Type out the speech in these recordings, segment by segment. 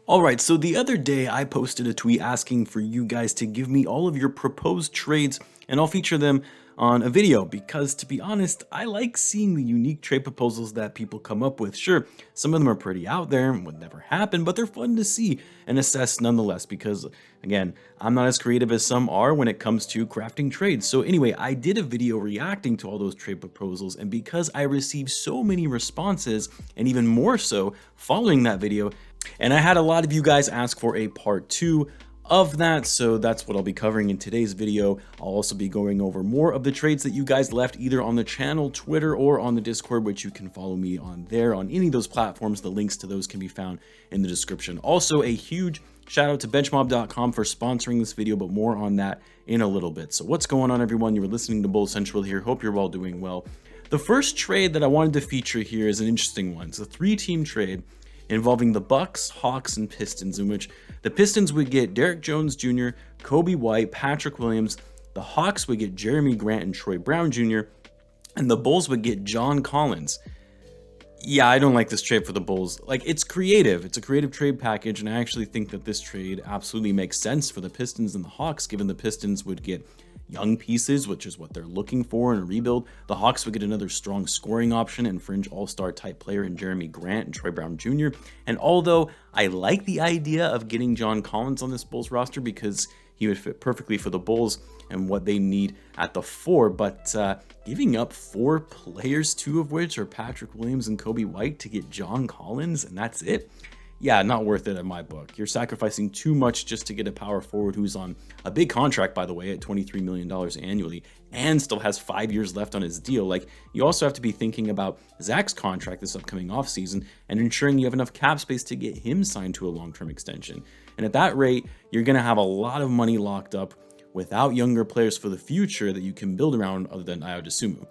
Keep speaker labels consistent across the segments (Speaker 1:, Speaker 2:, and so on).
Speaker 1: Alright, so the other day I posted a tweet asking for you guys to give me all of your proposed trades and I'll feature them on a video because, to be honest, I like seeing the unique trade proposals that people come up with. Sure, some of them are pretty out there and would never happen, but they're fun to see and assess nonetheless because, again, I'm not as creative as some are when it comes to crafting trades. So anyway, I did a video reacting to all those trade proposals, and because I received so many responses, and even more so following that video, and I had a lot of you guys ask for a part 2 of that, so that's what I'll be covering in today's video. I'll also be going over more of the trades that you guys left either on the channel, Twitter, or on the Discord, which you can follow me on there on any of those platforms. The links to those can be found in the description. Also, a huge shout out to benchmob.com for sponsoring this video, but more on that in a little bit. So what's going on, everyone? You're listening to Bull Central here. Hope you're all doing well. The first trade that I wanted to feature here is an interesting one. It's a 3-team trade involving the Bucks, Hawks, and Pistons, in which the Pistons would get Derrick Jones Jr., Coby White, Patrick Williams, the Hawks would get Jeremy Grant and Troy Brown Jr., and the Bulls would get John Collins. Yeah, I don't like this trade for the Bulls. Like, it's creative. It's a creative trade package, and I actually think that this trade absolutely makes sense for the Pistons and the Hawks, given the Pistons would get young pieces, which is what they're looking for in a rebuild. The Hawks would get another strong scoring option and fringe all-star type player in Jeremy Grant and Troy Brown Jr. And although I like the idea of getting John Collins on this Bulls roster because he would fit perfectly for the Bulls and what they need at the 4, but giving up 4 players, 2 of which are Patrick Williams and Coby White, to get John Collins, and that's it? Yeah, not worth it in my book. You're sacrificing too much just to get a power forward who's on a big contract, by the way, at $23 million annually, and still has 5 years left on his deal. Like, you also have to be thinking about Zach's contract this upcoming offseason and ensuring you have enough cap space to get him signed to a long-term extension. And at that rate, you're going to have a lot of money locked up without younger players for the future that you can build around other than Dosunmu.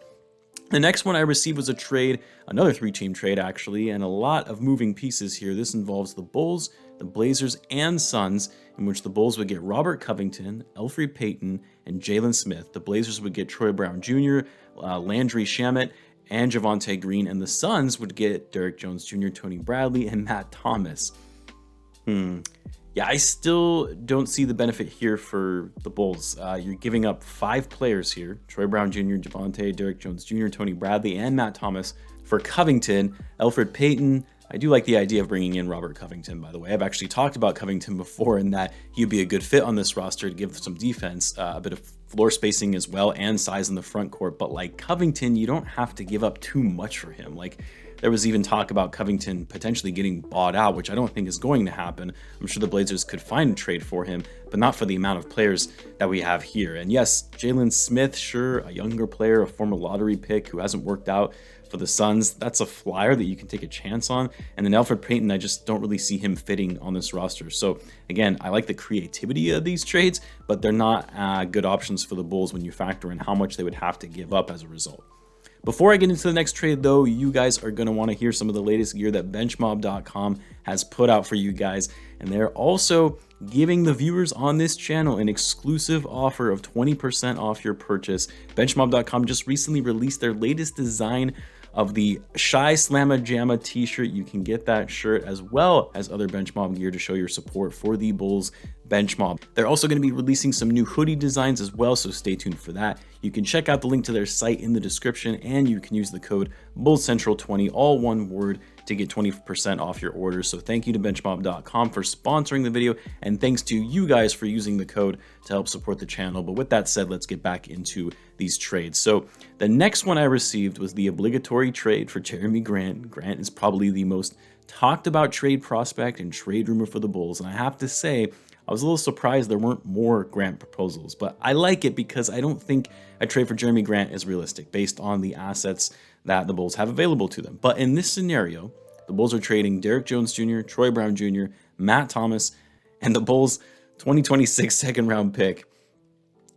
Speaker 1: The next one I received was a trade, another 3-team trade actually, and a lot of moving pieces here. This involves the Bulls, the Blazers, and Suns, in which the Bulls would get Robert Covington, Elfrid Payton, and Jalen Smith. The Blazers would get Troy Brown Jr., Landry Shamet, and Javonte Green, and the Suns would get Derrick Jones Jr., Tony Bradley, and Matt Thomas. Yeah, I still don't see the benefit here for the Bulls. You're giving up 5 players here: Troy Brown Jr., Javonte, Derrick Jones Jr., Tony Bradley, and Matt Thomas for Covington. Elfrid Payton, I do like the idea of bringing in Robert Covington, by the way. I've actually talked about Covington before and that he'd be a good fit on this roster to give some defense, a bit of floor spacing as well, and size in the front court. But like Covington, you don't have to give up too much for him. Like, there was even talk about Covington potentially getting bought out, which I don't think is going to happen. I'm sure the Blazers could find a trade for him, but not for the amount of players that we have here. And yes, Jalen Smith, sure, a younger player, a former lottery pick who hasn't worked out for the Suns. That's a flyer that you can take a chance on. And then Elfrid Payton, I just don't really see him fitting on this roster. So again, I like the creativity of these trades, but they're not good options for the Bulls when you factor in how much they would have to give up as a result. Before I get into the next trade, though, you guys are going to want to hear some of the latest gear that benchmob.com has put out for you guys. And they're also giving the viewers on this channel an exclusive offer of 20% off your purchase. Benchmob.com just recently released their latest design of the Shy Slamma Jamma t-shirt. You can get that shirt as well as other Benchmob gear to show your support for the Bulls Benchmob. They're also going to be releasing some new hoodie designs as well, so stay tuned for that. You can check out the link to their site in the description, and you can use the code BullsCentral20, all one word, to get 20% off your orders. So thank you to benchmob.com for sponsoring the video, and thanks to you guys for using the code to help support the channel. But with that said, let's get back into these trades. So the next one I received was the obligatory trade for Jeremy Grant. Grant is probably the most talked about trade prospect and trade rumor for the Bulls, and I have to say, I was a little surprised there weren't more Grant proposals, but I like it because I don't think a trade for Jeremy Grant is realistic based on the assets that the Bulls have available to them. But in this scenario, the Bulls are trading Derrick Jones Jr., Troy Brown Jr., Matt Thomas, and the Bulls' 2026 second-round pick.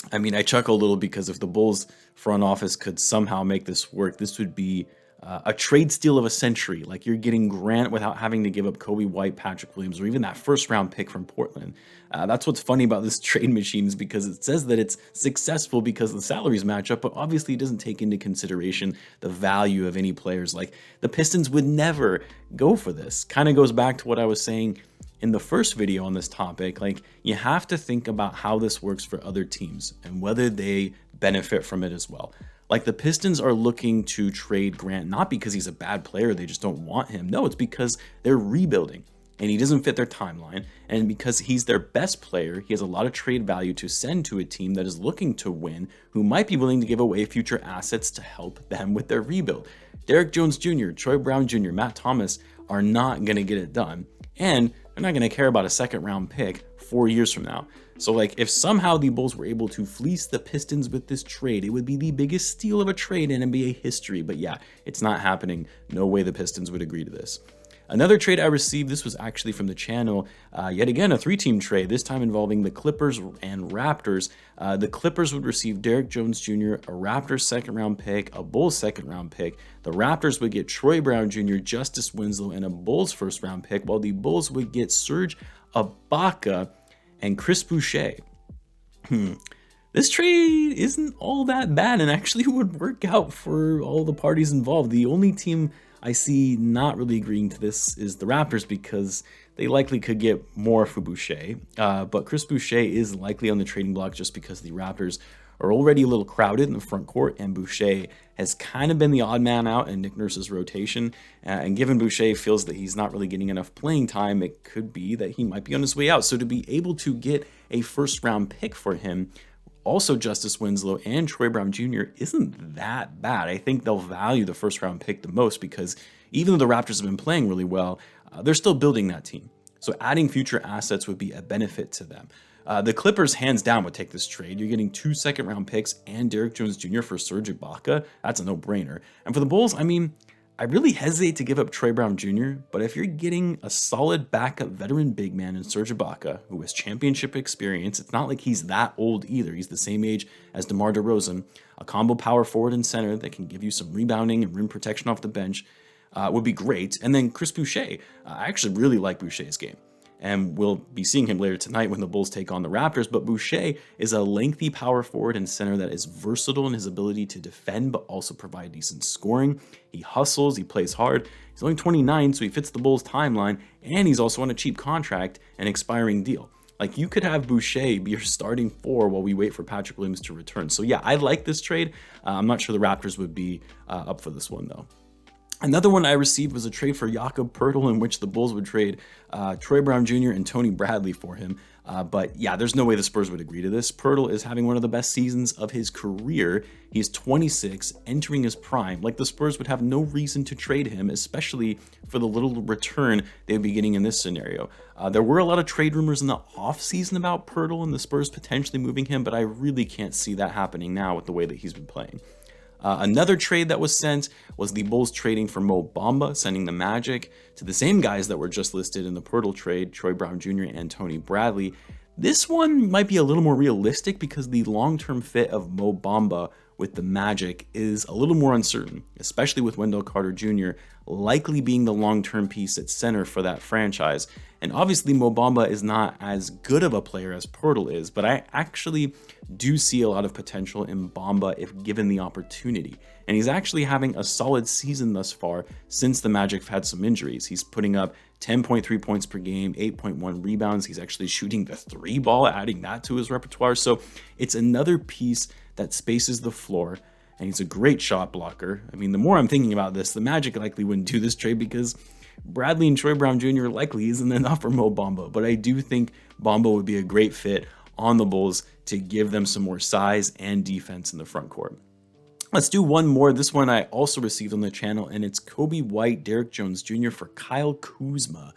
Speaker 1: I mean, I chuckle a little because if the Bulls front office could somehow make this work, this would be a trade steal of a century. Like, you're getting Grant without having to give up Coby White, Patrick Williams, or even that first-round pick from Portland. That's what's funny about this trade machine, is because it says that it's successful because the salaries match up, but obviously it doesn't take into consideration the value of any players. Like, the Pistons would never go for this. Kind of goes back to what I was saying in the first video on this topic, like, you have to think about how this works for other teams and whether they benefit from it as well. Like, the Pistons are looking to trade Grant not because he's a bad player, they just don't want him. No, it's because they're rebuilding and he doesn't fit their timeline. And because he's their best player, he has a lot of trade value to send to a team that is looking to win, who might be willing to give away future assets to help them with their rebuild. Derrick Jones Jr., Troy Brown Jr., Matt Thomas are not going to get it done. And they're not going to care about a second round pick 4 years from now. So, like, if somehow the Bulls were able to fleece the Pistons with this trade, it would be the biggest steal of a trade in NBA history. But yeah, it's not happening. No way the Pistons would agree to this. Another trade I received, this was actually from the channel, yet again a 3-team trade, this time involving the Clippers and Raptors. The Clippers would receive Derrick Jones Jr., a Raptors second-round pick, a Bulls second-round pick. The Raptors would get Troy Brown Jr., Justice Winslow, and a Bulls first-round pick, while the Bulls would get Serge Ibaka and Chris Boucher. This trade isn't all that bad and actually would work out for all the parties involved. The only team I see not really agreeing to this is the Raptors because they likely could get more for Boucher. But Chris Boucher is likely on the trading block just because the Raptors are already a little crowded in the front court, and Boucher has kind of been the odd man out in Nick Nurse's rotation. And given Boucher feels that he's not really getting enough playing time, it could be that he might be on his way out. So to be able to get a first-round pick for him, also Justice Winslow and Troy Brown Jr. isn't that bad. I think they'll value the first-round pick the most because even though the Raptors have been playing really well, they're still building that team. So adding future assets would be a benefit to them. The Clippers, hands down, would take this trade. You're getting 2 second-round picks and Derrick Jones Jr. for Serge Ibaka. That's a no-brainer. And for the Bulls, I mean, I really hesitate to give up Troy Brown Jr., but if you're getting a solid backup veteran big man in Serge Ibaka, who has championship experience, it's not like he's that old either. He's the same age as DeMar DeRozan, a combo power forward and center that can give you some rebounding and rim protection off the bench would be great. And then Chris Boucher. I actually really like Boucher's game. And we'll be seeing him later tonight when the Bulls take on the Raptors. But Boucher is a lengthy power forward and center that is versatile in his ability to defend, but also provide decent scoring. He hustles, he plays hard. He's only 29, so he fits the Bulls' timeline, and he's also on a cheap contract and expiring deal. Like, you could have Boucher be your starting 4 while we wait for Patrick Williams to return. So yeah, I like this trade. I'm not sure the Raptors would be up for this one, though. Another one I received was a trade for Yaakov Purdle, in which the Bulls would trade Troy Brown Jr. and Tony Bradley for him. But yeah, there's no way the Spurs would agree to this. Purdle is having one of the best seasons of his career. He's 26, entering his prime. Like, the Spurs would have no reason to trade him, especially for the little return they would be getting in this scenario. There were a lot of trade rumors in the offseason about Purdle and the Spurs potentially moving him, but I really can't see that happening now with the way that he's been playing. Another trade that was sent was the Bulls trading for Mo Bamba, sending the Magic to the same guys that were just listed in the Purdle trade, Troy Brown Jr. and Tony Bradley. This one might be a little more realistic because the long-term fit of Mo Bamba with the Magic is a little more uncertain, especially with Wendell Carter Jr. likely being the long-term piece at center for that franchise. And obviously Mo Bamba is not as good of a player as Purdle is, but I actually do see a lot of potential in Bamba if given the opportunity. And he's actually having a solid season thus far since the Magic have had some injuries. He's putting up 10.3 points per game, 8.1 rebounds. He's actually shooting the 3 ball, adding that to his repertoire. So it's another piece that spaces the floor, and he's a great shot blocker. I mean, the more I'm thinking about this, the Magic likely wouldn't do this trade because Bradley and Troy Brown Jr. likely isn't enough for Mo Bamba. But I do think Bamba would be a great fit on the Bulls to give them some more size and defense in the front court. Let's do one more. This one I also received on the channel, and it's Coby White, Derrick Jones Jr. for Kyle Kuzma.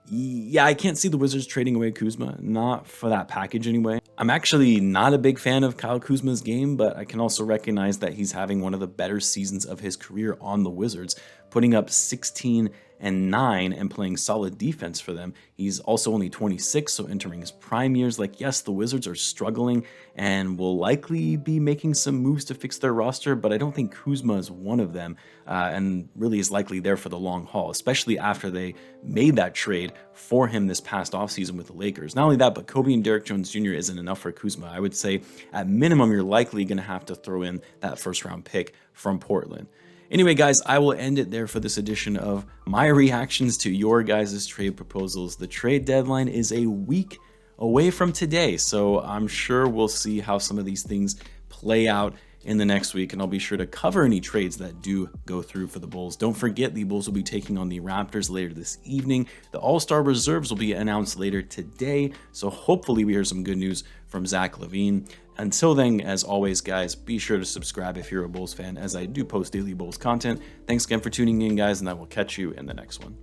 Speaker 1: Yeah, I can't see the Wizards trading away Kuzma, not for that package anyway. I'm actually not a big fan of Kyle Kuzma's game, but I can also recognize that he's having one of the better seasons of his career on the Wizards, putting up 16 and 9 and playing solid defense for them. He's also only 26, so entering his prime years. Like, yes, the Wizards are struggling and will likely be making some moves to fix their roster, but I don't think Kuzma is one of them, and really is likely there for the long haul, especially after they made that trade for him this past offseason with the Lakers. Not only that, but Coby and Derrick Jones Jr. isn't enough for Kuzma. I would say at minimum, you're likely going to have to throw in that first round pick from Portland. Anyway, guys, I will end it there for this edition of my reactions to your guys' trade proposals. The trade deadline is a week away from today, so I'm sure we'll see how some of these things play out in the next week, and I'll be sure to cover any trades that do go through for the Bulls. Don't forget, the Bulls will be taking on the Raptors later this evening. The All-Star reserves will be announced later today, so hopefully we hear some good news from Zach Lavine. Until then, as always, guys, be sure to subscribe if you're a Bulls fan, as I do post daily Bulls content. Thanks again for tuning in, guys, and I will catch you in the next one.